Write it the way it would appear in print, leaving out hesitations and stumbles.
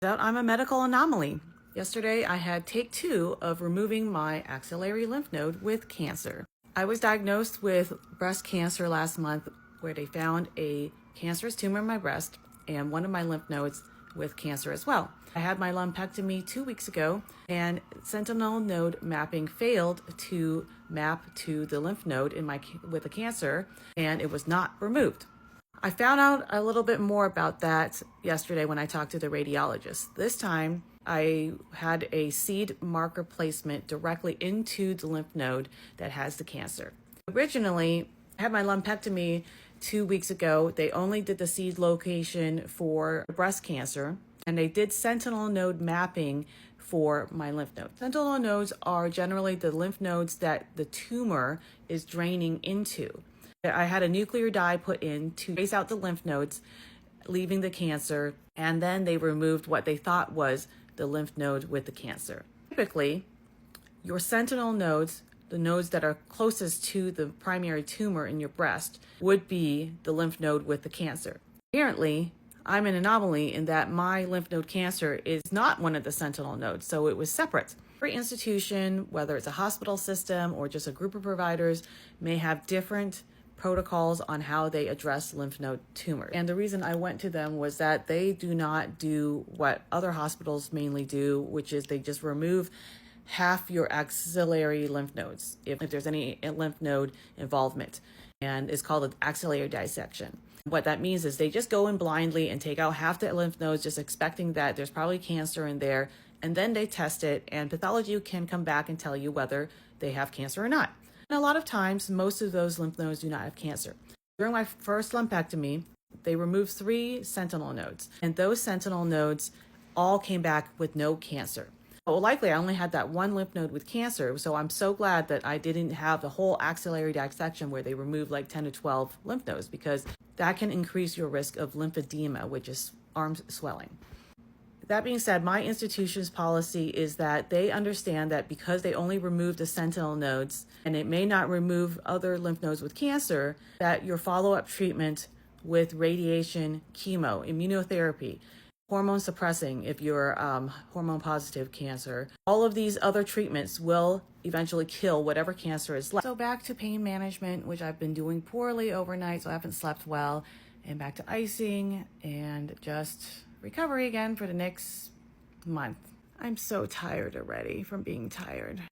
Out I'm a medical anomaly. Yesterday, I had take 2 of removing my axillary lymph node with cancer. I was diagnosed with breast cancer last month, where they found a cancerous tumor in my breast and one of my lymph nodes with cancer as well. I had my lumpectomy 2 weeks ago, and sentinel node mapping failed to map to the lymph node with the cancer, and it was not removed. I found out a little bit more about that yesterday when I talked to the radiologist. This time, I had a seed marker placement directly into the lymph node that has the cancer. Originally, I had my lumpectomy 2 weeks ago. They only did the seed location for breast cancer, and they did sentinel node mapping for my lymph nodes. Sentinel nodes are generally the lymph nodes that the tumor is draining into. I had a nuclear dye put in to trace out the lymph nodes, leaving the cancer, and then they removed what they thought was the lymph node with the cancer. Typically, your sentinel nodes, the nodes that are closest to the primary tumor in your breast, would be the lymph node with the cancer. Apparently, I'm an anomaly in that my lymph node cancer is not one of the sentinel nodes, so it was separate. Every institution, whether it's a hospital system or just a group of providers, may have different protocols on how they address lymph node tumors. And the reason I went to them was that they do not do what other hospitals mainly do, which is they just remove half your axillary lymph nodes if there's any lymph node involvement, and it's called an axillary dissection. What that means is they just go in blindly and take out half the lymph nodes, just expecting that there's probably cancer in there, and then they test it, and pathology can come back and tell you whether they have cancer or not. And a lot of times, most of those lymph nodes do not have cancer. During my first lumpectomy, they removed 3 sentinel nodes, and those sentinel nodes all came back with no cancer. Well, likely I only had that one lymph node with cancer, so I'm so glad that I didn't have the whole axillary dissection where they removed like 10 to 12 lymph nodes, because that can increase your risk of lymphedema, which is arm swelling. That being said, my institution's policy is that they understand that because they only remove the sentinel nodes and it may not remove other lymph nodes with cancer, that your follow-up treatment with radiation, chemo, immunotherapy, hormone suppressing if you're hormone positive cancer, all of these other treatments will eventually kill whatever cancer is left. So back to pain management, which I've been doing poorly overnight, so I haven't slept well, and back to icing and just recovery again for the next month. I'm so tired already from being tired.